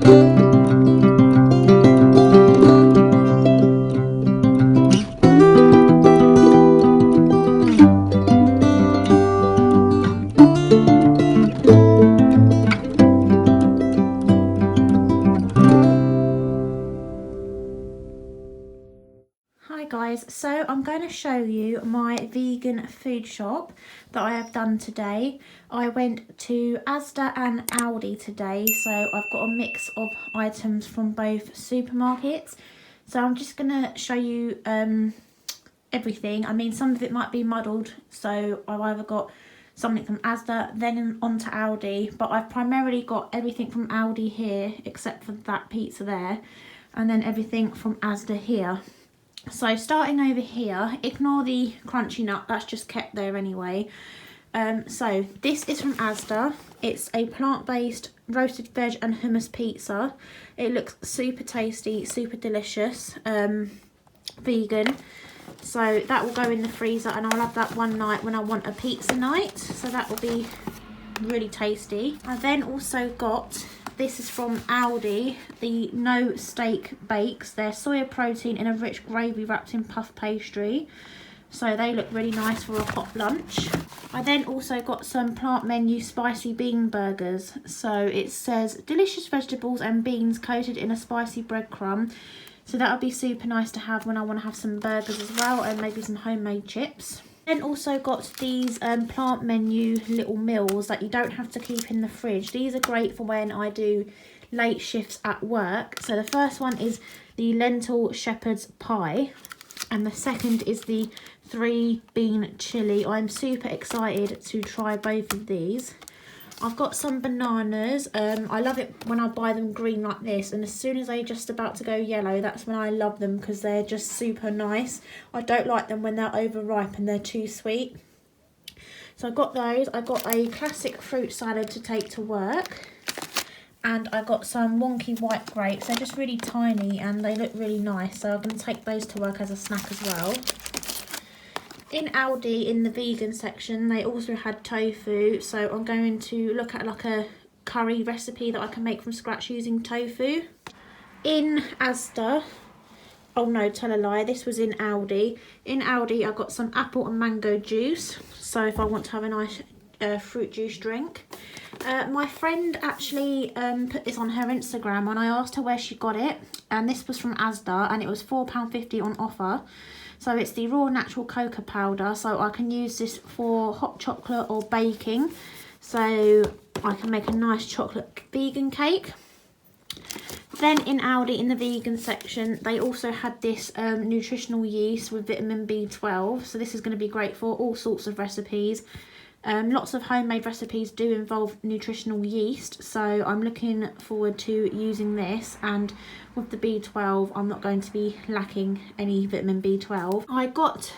Hi guys, so I'm going to show you my vegan food shop that I have done today. I went to Asda and Aldi today, so I've got a mix of items from both supermarkets. So I'm just going to show you everything. I mean, some of it might be muddled, so I've either got something from Asda, then on to Aldi, but I've primarily got everything from Aldi here, except for that pizza there, and then everything from Asda here. So starting over here, ignore the crunchy nut, that's just kept there anyway. So this is from Asda. It's a plant-based roasted veg and hummus pizza. It looks super tasty, super delicious, vegan. So that will go in the freezer and I'll have that one night when I want a pizza night. So that will be really tasty. I then also got, this is from Aldi, the no steak bakes. They're soya protein in a rich gravy wrapped in puff pastry. So they look really nice for a hot lunch. I then also got some plant menu spicy bean burgers. So it says delicious vegetables and beans coated in a spicy breadcrumb. So that'll be super nice to have when I want to have some burgers as well, and maybe some homemade chips. Then also got these plant menu little meals that you don't have to keep in the fridge. These are great for when I do late shifts at work. So the first one is the lentil shepherd's pie, and the second is the 3-bean chili. I'm super excited to try both of these. I've got some bananas. I love it when I buy them green like this, and as soon as they're just about to go yellow, that's when I love them because they're just super nice. I don't like them when they're overripe and they're too sweet. So I got those. I got a classic fruit salad to take to work, and I got some wonky white grapes. They're just really tiny and they look really nice, so I'm going to take those to work as a snack as well. In Aldi, in the vegan section, they also had tofu, so I'm going to look at like a curry recipe that I can make from scratch using tofu. In Asda, oh no, tell a lie, this was in Aldi. In Aldi, I got some apple and mango juice, so if I want to have a nice fruit juice drink. My friend actually put this on her Instagram and I asked her where she got it, and this was from Asda and it was £4.50 on offer. So it's the raw natural cocoa powder, so I can use this for hot chocolate or baking. So I can make a nice chocolate vegan cake. Then in Aldi, in the vegan section, they also had this nutritional yeast with vitamin B12. So this is going to be great for all sorts of recipes. Lots of homemade recipes do involve nutritional yeast, so I'm looking forward to using this, and with the B12 I'm not going to be lacking any vitamin B12. I got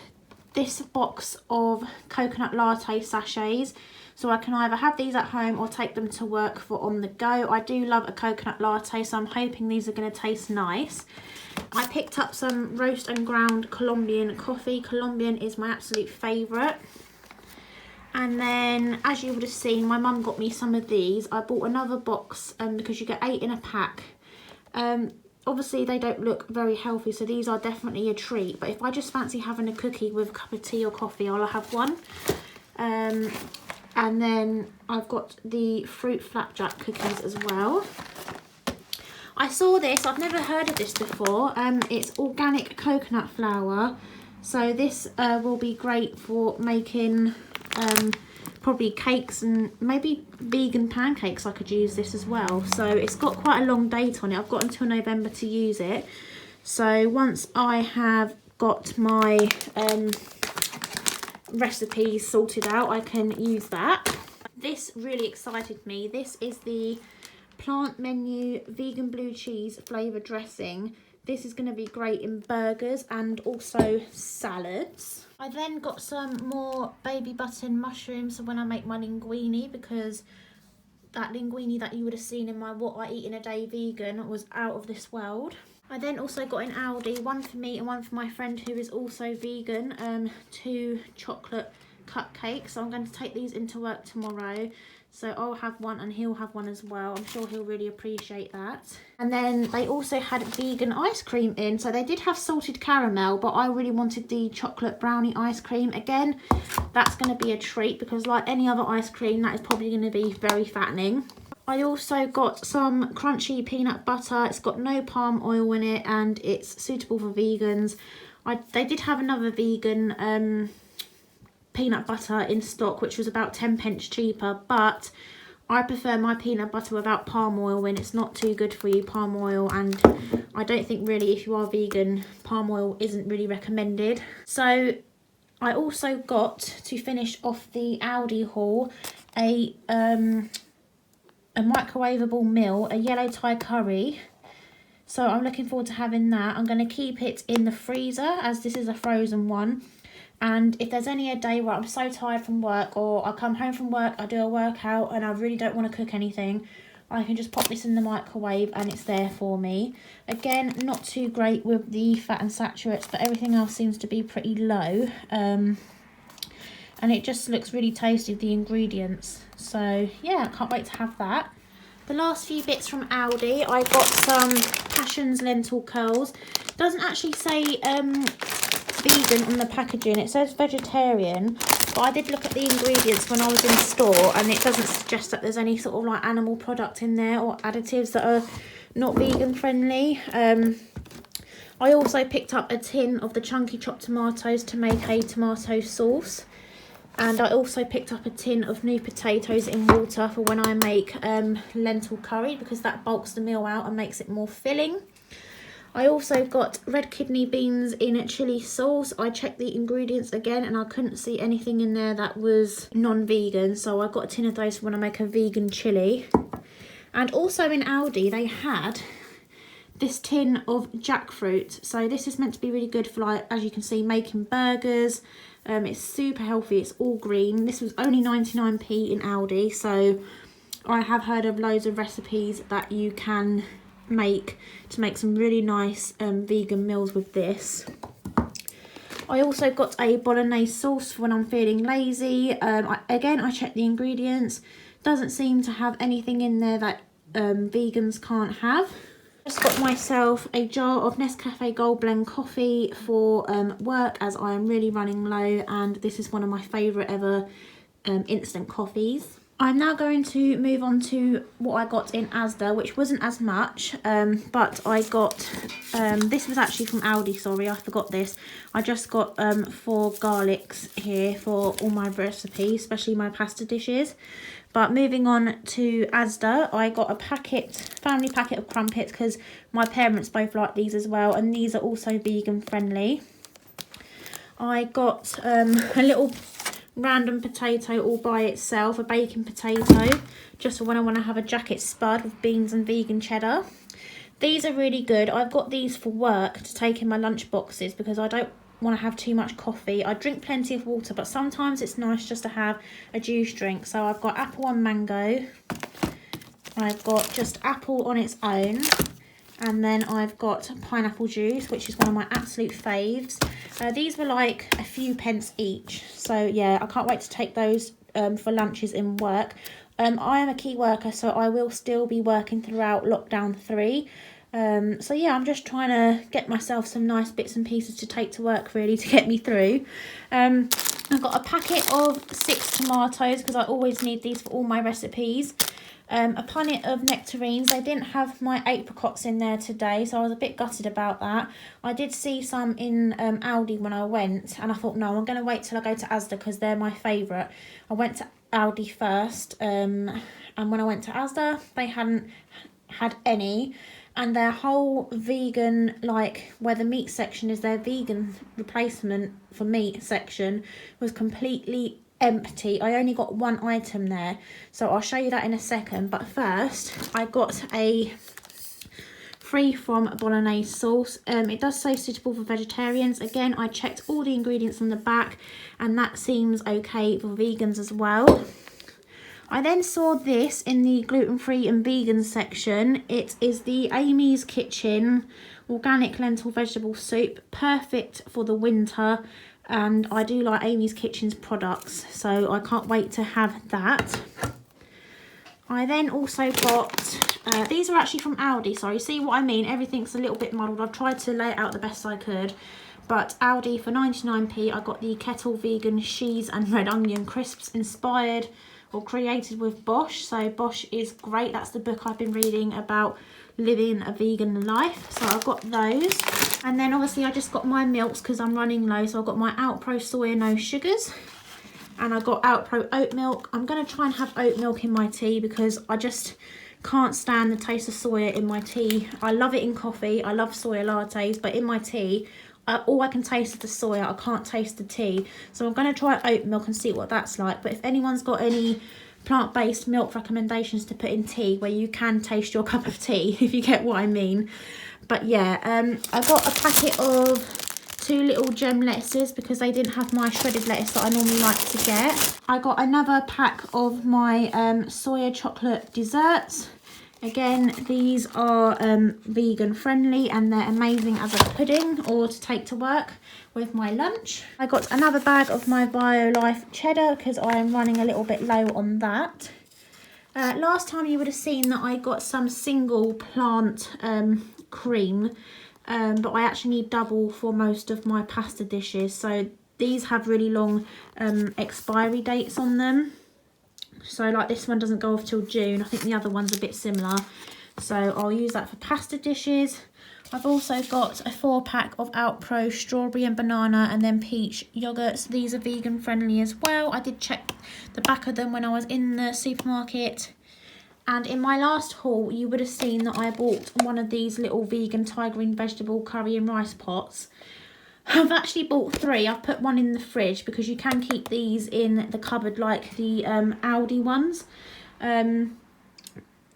this box of coconut latte sachets, so I can either have these at home or take them to work for on the go. I do love a coconut latte, so I'm hoping these are going to taste nice. I picked up some roast and ground Colombian coffee. Colombian is my absolute favourite. And then, as you would have seen, my mum got me some of these. I bought another box because you get 8 in a pack. Obviously, they don't look very healthy, so these are definitely a treat. But if I just fancy having a cookie with a cup of tea or coffee, I'll have one. And then I've got the fruit flapjack cookies as well. I saw this. I've never heard of this before. It's organic coconut flour. So this will be great for making probably cakes and maybe vegan pancakes. I could use this as well. So it's got quite a long date on it. I've got until November to use it. So once I have got my recipes sorted out, I can use that. This really excited me. This is the plant menu vegan blue cheese flavour dressing. This is going to be great in burgers and also salads. I then got some more baby button mushrooms when I make my linguine, because that linguine that you would have seen in my What I Eat in a Day vegan was out of this world. I then also got in Aldi, one for me and one for my friend who is also vegan, 2 chocolate cupcakes. So I'm going to take these into work tomorrow. So I'll have one and he'll have one as well. I'm sure he'll really appreciate that. And then they also had vegan ice cream in. So they did have salted caramel, but I really wanted the chocolate brownie ice cream. Again, that's going to be a treat because like any other ice cream, that is probably going to be very fattening. I also got some crunchy peanut butter. It's got no palm oil in it and it's suitable for vegans. They did have another vegan peanut butter in stock, which was about 10p cheaper, but I prefer my peanut butter without palm oil in. It's not too good for you, palm oil, and I don't think really if you are vegan, palm oil isn't really recommended. So I also got, to finish off the Aldi haul, a microwavable meal, a yellow Thai curry. So I'm looking forward to having that. I'm going to keep it in the freezer as this is a frozen one. And if there's any a day where I'm so tired from work, or I come home from work, I do a workout and I really don't want to cook anything, I can just pop this in the microwave and it's there for me. Again, not too great with the fat and saturates, but everything else seems to be pretty low. And it just looks really tasty with the ingredients. So yeah, I can't wait to have that. The last few bits from Aldi, I got some Passion's lentil curls. Doesn't actually say vegan on the packaging, it says vegetarian, but I did look at the ingredients when I was in the store and it doesn't suggest that there's any sort of like animal product in there or additives that are not vegan friendly. I also picked up a tin of the chunky chopped tomatoes to make a tomato sauce, and I also picked up a tin of new potatoes in water for when I make lentil curry, because that bulks the meal out and makes it more filling. I also got red kidney beans in chilli sauce. I checked the ingredients again and I couldn't see anything in there that was non-vegan, so I got a tin of those for when I make a vegan chilli. And also in Aldi they had this tin of jackfruit. So this is meant to be really good for, like, as you can see, making burgers. It's super healthy, it's all green. This was only 99p in Aldi, so I have heard of loads of recipes that you can make to make some really nice vegan meals with this. I also got a Bolognese sauce for when I'm feeling lazy. Again, I checked the ingredients. Doesn't seem to have anything in there that vegans can't have. Just got myself a jar of Nescafe Gold Blend coffee for work, as I am really running low, and this is one of my favourite ever instant coffees. I'm now going to move on to what I got in Asda, which wasn't as much, but I got, this was actually from Aldi, sorry, I forgot this. I just got 4 garlics here for all my recipes, especially my pasta dishes. But moving on to Asda, I got a family packet of crumpets, because my parents both like these as well, and these are also vegan friendly. I got a little random potato all by itself, a baking potato, just for when I want to have a jacket spud with beans and vegan cheddar. These are really good. I've got these for work to take in my lunch boxes because I don't want to have too much coffee. I drink plenty of water, but sometimes it's nice just to have a juice drink. So I've got apple and mango. I've got just apple on its own. And then I've got pineapple juice, which is one of my absolute faves. These were like a few pence each. So yeah, I can't wait to take those for lunches in work. I am a key worker, so I will still be working throughout lockdown 3. So yeah, I'm just trying to get myself some nice bits and pieces to take to work, really, to get me through. I've got a packet of 6 tomatoes because I always need these for all my recipes. A punnet of nectarines. They didn't have my apricots in there today, so I was a bit gutted about that. I did see some in Aldi when I went, and I thought, no, I'm going to wait till I go to Asda because they're my favourite. I went to Aldi first, and when I went to Asda, they hadn't had any. And their whole vegan, like where the meat section is their vegan replacement for meat section, was completely empty. I only got 1 item there, so I'll show you that in a second. But first, I got a free from Bolognese Sauce. It does say suitable for vegetarians. Again, I checked all the ingredients on the back, and that seems okay for vegans as well. I then saw this in the gluten-free and vegan section. It is the Amy's Kitchen organic lentil vegetable soup, perfect for the winter, and I do like Amy's Kitchen's products, so I can't wait to have that. I then also got, these are actually from Aldi, sorry, see what I mean? Everything's a little bit muddled. I've tried to lay it out the best I could. But Aldi for 99p, I got the Kettle Vegan Cheese and Red Onion Crisps inspired or created with Bosch. So Bosch is great. That's the book I've been reading about living a vegan life. So I've got those. And then obviously I just got my milks because I'm running low. So I've got my Outpro Soya No Sugars. And I got Outpro Oat Milk. I'm going to try and have oat milk in my tea because I just can't stand the taste of soya in my tea. I love it in coffee. I love soya lattes, but in my tea, all I can taste is the soya. I can't taste the tea. So I'm going to try oat milk and see what that's like. But if anyone's got any plant-based milk recommendations to put in tea where you can taste your cup of tea, if you get what I mean. But yeah, I got a packet of 2 little gem lettuces because they didn't have my shredded lettuce that I normally like to get. I got another pack of my soya chocolate desserts. Again, these are vegan friendly and they're amazing as a pudding or to take to work with my lunch. I got another bag of my BioLife cheddar because I am running a little bit low on that. Last time you would have seen that I got some single plant cream, but I actually need double for most of my pasta dishes. So these have really long expiry dates on them. So like this one doesn't go off till June. I think the other one's a bit similar. So I'll use that for pasta dishes. I've also got a 4-pack of Outpro strawberry and banana and then peach yogurts. These are vegan friendly as well. I did check the back of them when I was in the supermarket. And in my last haul, you would have seen that I bought one of these little vegan Thai green vegetable curry and rice pots. I've actually bought 3. I've put one in the fridge because you can keep these in the cupboard like the Aldi ones.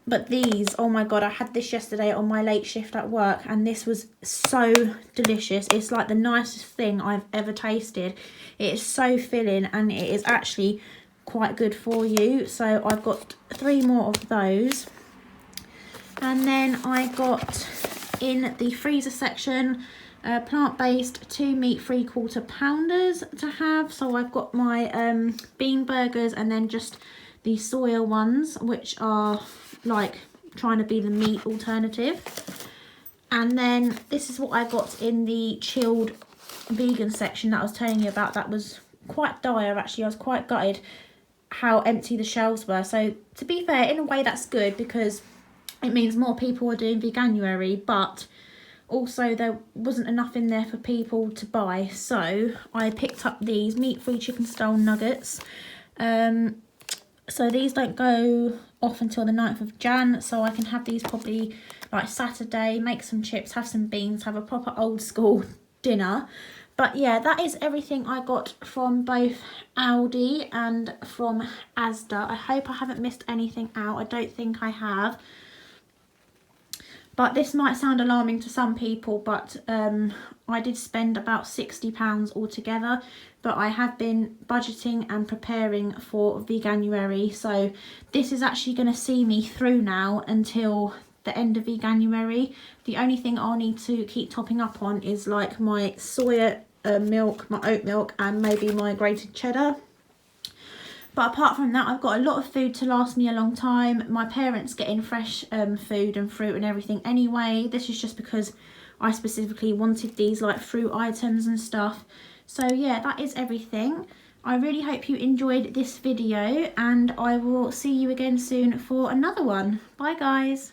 But these, oh my God, I had this yesterday on my late shift at work and this was so delicious. It's like the nicest thing I've ever tasted. It is so filling and it is actually quite good for you. So I've got 3 more of those. And then I got in the freezer section plant-based 2 meat-free quarter pounders to have. So I've got my bean burgers and then just the soya ones, which are like trying to be the meat alternative. And then this is what I got in the chilled vegan section that I was telling you about. That was quite dire actually. I was quite gutted how empty the shelves were. So to be fair, in a way that's good because it means more people are doing Veganuary, but also there wasn't enough in there for people to buy. So I picked up these meat-free chicken style nuggets. So these don't go off until the 9th of Jan, so I can have these probably like Saturday, make some chips, have some beans, have a proper old school dinner. But yeah, that is everything I got from both Aldi and from Asda. I hope I haven't missed anything out. I don't think I have. But this might sound alarming to some people, but I did spend about £60 altogether. But I have been budgeting and preparing for Veganuary. So this is actually going to see me through now until the end of Veganuary. The only thing I'll need to keep topping up on is like my soya milk, my oat milk, and maybe my grated cheddar. But apart from that, I've got a lot of food to last me a long time. My parents get in fresh food and fruit and everything anyway. This is just because I specifically wanted these like fruit items and stuff. So yeah, that is everything. I really hope you enjoyed this video and I will see you again soon for another one. Bye guys.